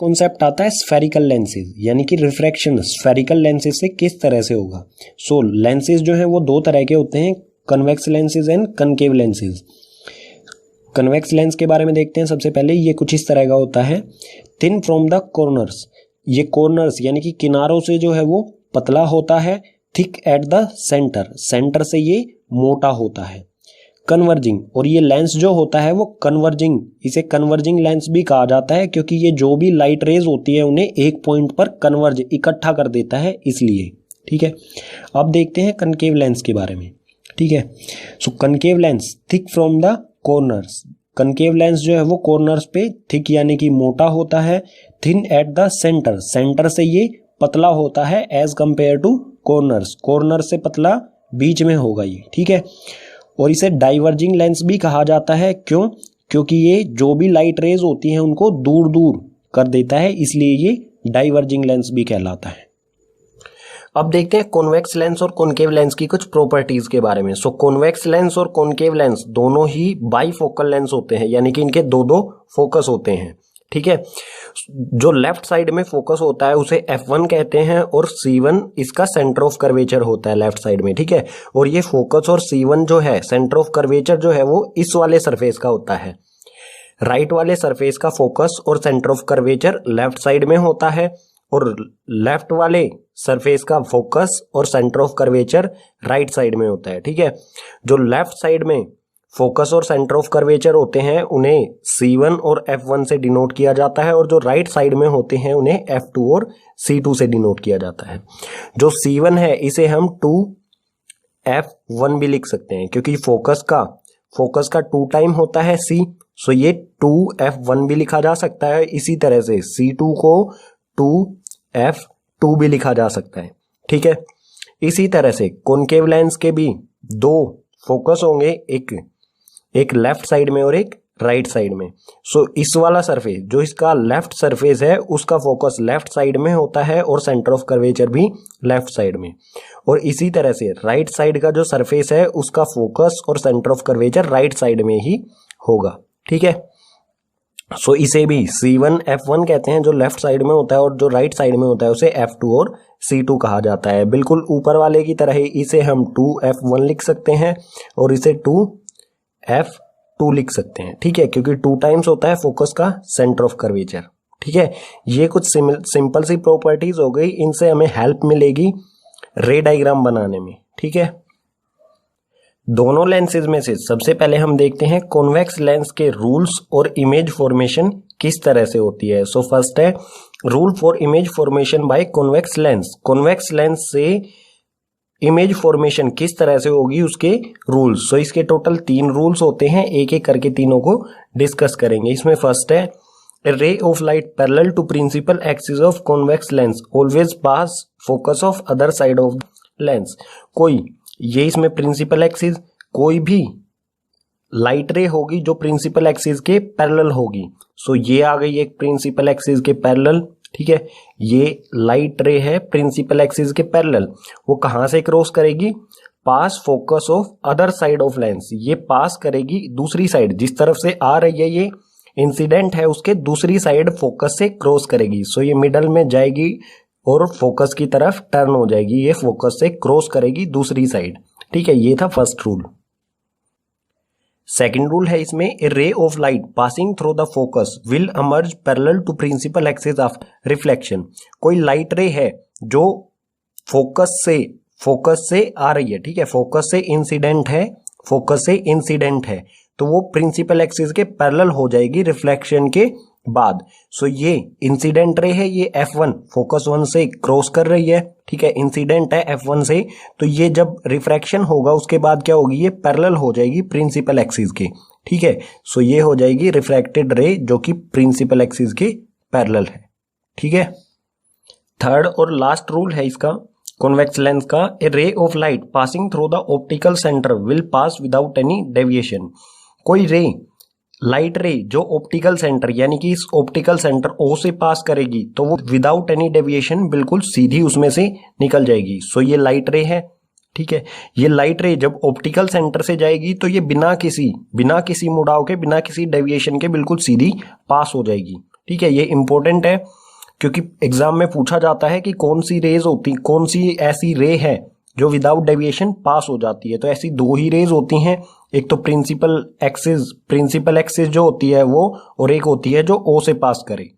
Concept आता है spherical lenses, यानी कि रिफ्रैक्शन स्फेरिकल लेंसेज से किस तरह से होगा। सो लेंसेज जो है वो दो तरह के होते हैं, convex lenses and concave lenses. Convex lens के बारे में देखते हैं सबसे पहले। ये कुछ इस तरह का होता है, थिन फ्रॉम द कॉर्नर्स, ये कॉर्नर्स यानी कि किनारों से जो है वो पतला होता है, thick eight the centre, centre से ये मोटा होता है। कन्वर्जिंग, और ये लेंस जो होता है वो कन्वर्जिंग, इसे कन्वर्जिंग लेंस भी कहा जाता है क्योंकि ये जो भी लाइट रेज होती है उन्हें एक पॉइंट पर कन्वर्ज इकट्ठा कर देता है इसलिए। ठीक है, अब देखते हैं कनकेव लेंस के बारे में। ठीक है, so concave lens thick from the corners, concave lens जो है वो कॉर्नर्स पे थिक यानी कि मोटा होता है, thin at the centre, centre से ये पतला होता है as compare to corners, corner से पतला बीच में होगा ये। ठीक है, और इसे डाइवर्जिंग लेंस भी कहा जाता है, क्यों? क्योंकि ये जो भी लाइट रेज होती हैं उनको दूर दूर कर देता है, इसलिए ये डाइवर्जिंग लेंस भी कहलाता है। अब देखते हैं कॉन्वेक्स लेंस और कॉनकेव लेंस की कुछ प्रॉपर्टीज के बारे में। सो कॉन्वेक्स लेंस और कॉनकेव लेंस दोनों ही बाईफोकल लेंस होते हैं, यानी कि इनके दो दो फोकस होते हैं। ठीक है, जो लेफ्ट साइड में फोकस होता है उसे F1 कहते हैं और C1 इसका सेंटर ऑफ कर्वेचर होता है लेफ्ट साइड में। ठीक है, और ये फोकस और C1 जो है सेंटर ऑफ कर्वेचर जो है वो इस वाले सरफेस का होता है। राइट वाले सरफेस का फोकस और centre of curvature left side में होता है और लेफ्ट वाले सरफेस का फोकस और centre of curvature right side में होता है। ठीक है, जो लेफ्ट साइड में फोकस और सेंटर ऑफ कर्वेचर होते हैं उन्हें C1 और F1 से डिनोट किया जाता है और जो राइट साइड में होते हैं उन्हें F2 और C2 से डिनोट किया जाता है। जो C1 है इसे हम 2F1 भी लिख सकते हैं क्योंकि फोकस का 2 टाइम होता है C, सो ये 2F1 भी लिखा जा सकता है। इसी तरह से C2 को 2F2 भी लिखा जा सकता है। ठीक है, इसी तरह से कॉनकेव लेंस के भी दो फोकस होंगे, एक लेफ्ट साइड में और एक राइट साइड में। सो इस वाला सरफेस जो इसका लेफ्ट सरफेस है उसका फोकस लेफ्ट साइड में होता है और सेंटर ऑफ कर्वेचर भी लेफ्ट साइड में, और इसी तरह से राइट साइड का जो सरफेस है उसका फोकस और centre of curvature right side में ही होगा। ठीक है, सो इसे भी C1 F1 कहते हैं जो लेफ्ट साइड में होता है और जो राइट साइड में होता है उसे F2 और C2 कहा जाता है। बिल्कुल ऊपर वाले की तरह ही इसे हम 2F1 लिख सकते हैं और इसे 2F2 लिख सकते हैं। ठीक है, क्योंकि 2 टाइम्स होता है फोकस का सेंटर ऑफ कर्वेचर। ठीक है, ये कुछ सिंपल सी प्रॉपर्टीज हो गई, इनसे हमें हेल्प मिलेगी रे डायग्राम बनाने में। ठीक है, दोनों लेंसेज में से सबसे पहले हम देखते हैं कॉन्वेक्स लेंस के रूल्स और इमेज फॉर्मेशन किस तरह से होती है। सो फर्स्ट है rule for image formation by convex lens. Convex lens से इमेज फॉर्मेशन किस तरह से होगी उसके रूल्स। सो इसके टोटल 3 रूल्स होते हैं, एक एक करके तीनों को डिस्कस करेंगे। इसमें फर्स्ट है ray of light parallel to principal axis of convex lens always pass focus of other side of lens. कोई ये इसमें प्रिंसिपल एक्सिस, कोई भी लाइट रे होगी जो प्रिंसिपल एक्सिस के पैरेलल होगी। सो ये आ गई एक प्रिंसिपल एक्सिस के पैरेलल। ठीक है, ये लाइट रे है प्रिंसिपल एक्सिस के पैरेलल, वो कहां से क्रॉस करेगी? Pass focus of other side of lens, ये पास करेगी दूसरी साइड, जिस तरफ से आ रही है ये इंसिडेंट है उसके दूसरी साइड फोकस से क्रॉस करेगी। सो ये मिडल में जाएगी और फोकस की तरफ टर्न हो जाएगी, ये फोकस से क्रॉस करेगी दूसरी साइड। ठीक है, ये था फर्स्ट रूल। सेकंड रूल है इसमें a ray of light passing through the focus will emerge parallel to principal axis of reflection. कोई लाइट रे है जो फोकस से आ रही है, ठीक है, फोकस से इंसिडेंट है तो वो प्रिंसिपल एक्सिस के पैरेलल हो जाएगी रिफ्लेक्शन के बाद। सो ये इंसिडेंट रे है, ये F1 फोकस 1 से क्रॉस कर रही है। ठीक है, इंसिडेंट है F1 से, तो ये जब रिफ्रैक्शन होगा उसके बाद क्या होगी? ये पैरेलल हो जाएगी प्रिंसिपल एक्सिस के। ठीक है, सो ये हो जाएगी रिफ्रैक्टेड रे जो कि प्रिंसिपल एक्सिस के पैरेलल है। ठीक है, थर्ड और लास्ट रूल है इसका कॉन्वेक्स लेंस का, a ray of light passing through the optical centre will pass without any deviation. कोई रे, लाइट रे जो ऑप्टिकल सेंटर यानी कि इस ऑप्टिकल सेंटर O से पास करेगी तो वो विदाउट एनी डेविएशन बिल्कुल सीधी उसमें से निकल जाएगी। सो ये लाइट रे है। ठीक है, ये लाइट रे जब ऑप्टिकल सेंटर से जाएगी तो ये बिना किसी मुड़ाव के, बिना किसी डेविएशन के बिल्कुल सीधी पास हो जाएगी। ठीक है, ये इंपॉर्टेंट है क्योंकि एग्जाम में पूछा जाता है कि कौन सी रेज होती, कौन सी ऐसी रे है जो विदाउट डेविएशन पास हो जाती है। तो ऐसी दो ही रेज होती हैं, एक तो प्रिंसिपल एक्सिस जो होती है वो, और एक होती है जो ओ से पास करे।